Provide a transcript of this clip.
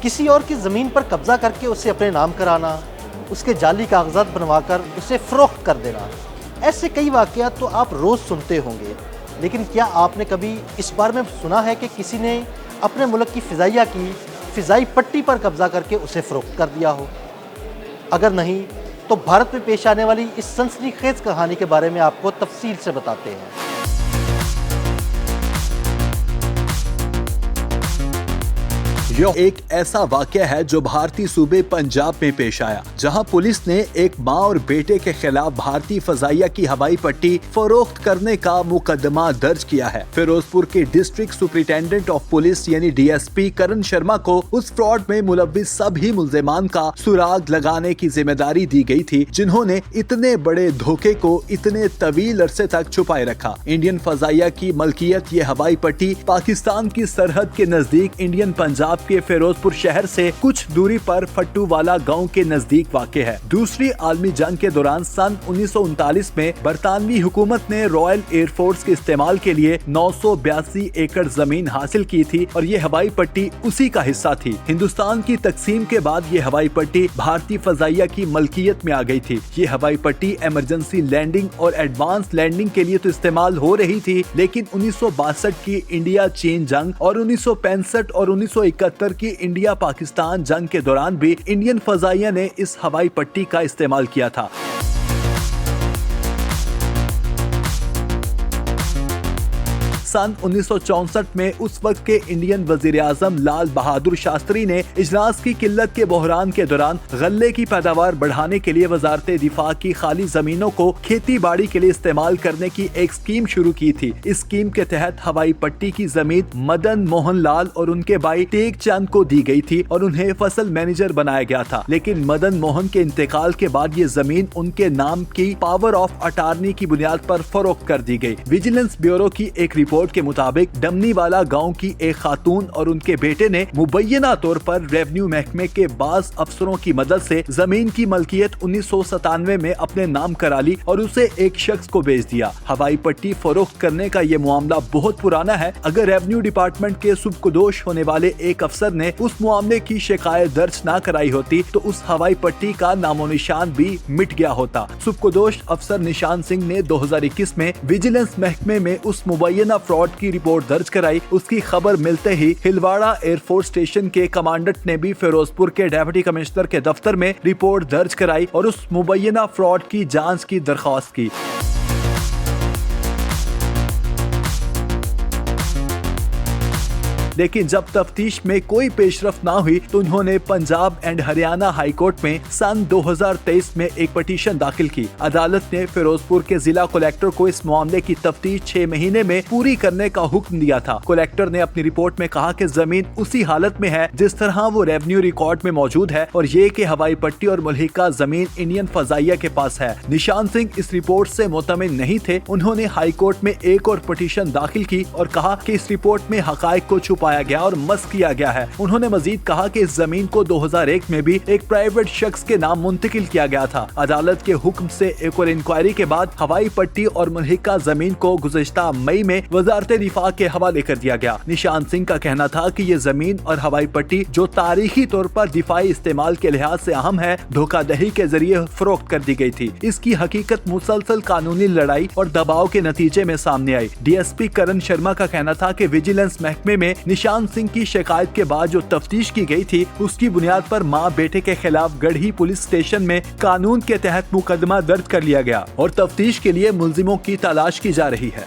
کسی اور کی زمین پر قبضہ کر کے اسے اپنے نام کرانا، اس کے جعلی کاغذات بنوا کر اسے فروخت کر دینا، ایسے کئی واقعات تو آپ روز سنتے ہوں گے، لیکن کیا آپ نے کبھی اس بارے میں سنا ہے کہ کسی نے اپنے ملک کی فضائی پٹی پر قبضہ کر کے اسے فروخت کر دیا ہو؟ اگر نہیں تو بھارت میں پیش آنے والی اس سنسنی خیز کہانی کے بارے میں آپ کو تفصیل سے بتاتے ہیں۔ یہ ایک ایسا واقعہ ہے جو بھارتی صوبے پنجاب میں پیش آیا، جہاں پولیس نے ایک ماں اور بیٹے کے خلاف بھارتی فضائیہ کی ہوائی پٹی فروخت کرنے کا مقدمہ درج کیا ہے۔ فیروز پور کے ڈسٹرکٹ سپرنٹینڈنٹ آف پولیس یعنی ڈی ایس پی کرن شرما کو اس فراڈ میں ملوث سبھی ملزمان کا سراغ لگانے کی ذمہ داری دی گئی تھی، جنہوں نے اتنے بڑے دھوکے کو اتنے طویل عرصے تک چھپائے رکھا۔ انڈین فضائیہ کی ملکیت یہ ہوائی پٹی پاکستان کی سرحد کے نزدیک انڈین پنجاب کے فیروز پور شہر سے کچھ دوری پر فٹو والا گاؤں کے نزدیک واقع ہے۔ دوسری عالمی جنگ کے دوران سن 1939 میں برطانوی حکومت نے رائل ایئر فورس کے استعمال کے لیے 982 ایکڑ زمین حاصل کی تھی اور یہ ہوائی پٹی اسی کا حصہ تھی۔ ہندوستان کی تقسیم کے بعد یہ ہوائی پٹی بھارتی فضائیہ کی ملکیت میں آ گئی تھی۔ یہ ہوائی پٹی ایمرجنسی لینڈنگ اور ایڈوانس لینڈنگ کے لیے تو استعمال ہو رہی تھی، لیکن 1962 کی انڈیا چین جنگ اور 1965 اور 1971 کی انڈیا پاکستان جنگ کے دوران بھی انڈین فضائیہ نے اس ہوائی پٹی کا استعمال کیا تھا۔ سن 1964 میں اس وقت کے انڈین وزیر اعظم لال بہادر شاستری نے اجلاس کی قلت کے بحران کے دوران غلے کی پیداوار بڑھانے کے لیے وزارت دفاع کی خالی زمینوں کو کھیتی باڑی کے لیے استعمال کرنے کی ایک اسکیم شروع کی تھی۔ اس اسکیم کے تحت ہوائی پٹی کی زمین مدن موہن لال اور ان کے بھائی ٹیک چند کو دی گئی تھی اور انہیں فصل مینیجر بنایا گیا تھا، لیکن مدن موہن کے انتقال کے بعد یہ زمین ان کے نام کی پاور آف اٹارنی کی بنیاد پر فروخت کر دی گئی۔ ویجیلنس بیورو کی ایک رپورٹ کے مطابق ڈمنی والا گاؤں کی ایک خاتون اور ان کے بیٹے نے مبینہ طور پر ریونیو محکمے کے بعض افسروں کی مدد سے زمین کی ملکیت 1997 میں اپنے نام کرا لی اور اسے ایک شخص کو بیچ دیا۔ ہوائی پٹی فروخت کرنے کا یہ معاملہ بہت پرانا ہے۔ اگر ریونیو ڈپارٹمنٹ کے سبکدوش ہونے والے ایک افسر نے اس معاملے کی شکایت درج نہ کرائی ہوتی تو اس ہوائی پٹی کا نام و نشان بھی مٹ گیا ہوتا۔ سبکدوش افسر نشان سنگھ نے 2021 میں ویجیلنس محکمے میں اس مبینہ فراڈ کی رپورٹ درج کرائی۔ اس کی خبر ملتے ہی ہلواڑا ایئر فورس اسٹیشن کے کمانڈنٹ نے بھی فیروز پور کے ڈپٹی کمشنر کے دفتر میں رپورٹ درج کرائی اور اس مبینہ فراڈ کی جانچ کی درخواست کی۔ لیکن جب تفتیش میں کوئی پیش رفت نہ ہوئی تو انہوں نے Punjab and Haryana high court میں سن 2023 میں ایک پٹیشن داخل کی۔ عدالت نے فیروز پور کے ضلع کلیکٹر کو اس معاملے کی تفتیش 6 مہینے میں پوری کرنے کا حکم دیا تھا۔ کلیکٹر نے اپنی رپورٹ میں کہا کہ زمین اسی حالت میں ہے جس طرح وہ ریونیو ریکارڈ میں موجود ہے اور یہ کہ ہوائی پٹی اور ملحقہ زمین انڈین فضائیہ کے پاس ہے۔ نشان سنگھ اس رپورٹ سے مطمئن نہیں تھے۔ انہوں نے ہائی کورٹ میں ایک اور پٹیشن داخل کی اور کہا کہ اس رپورٹ میں حقائق کو چھپایا گیا اور مسخ کیا گیا ہے۔ انہوں نے مزید کہا کہ اس زمین کو 2001 میں بھی ایک پرائیویٹ شخص کے نام منتقل کیا گیا تھا۔ عدالت کے حکم سے ایک اور انکوائری کے بعد ہوائی پٹی اور ملحقہ زمین کو گزشتہ مئی میں وزارت دفاع کے حوالے کر دیا گیا۔ نشان سنگھ کا کہنا تھا کہ یہ زمین اور ہوائی پٹی جو تاریخی طور پر دفاعی استعمال کے لحاظ سے اہم ہے، دھوکہ دہی کے ذریعے فروخت کر دی گئی تھی۔ اس کی حقیقت مسلسل قانونی لڑائی اور دباؤ کے نتیجے میں سامنے آئی۔ ڈی ایس پی کرن شرما کا کہنا تھا کہ ویجیلنس محکمے میں نشان سنگھ کی شکایت کے بعد جو تفتیش کی گئی تھی اس کی بنیاد پر ماں بیٹے کے خلاف گڑھی پولیس اسٹیشن میں قانون کے تحت مقدمہ درج کر لیا گیا اور تفتیش کے لیے ملزموں کی تلاش کی جا رہی ہے۔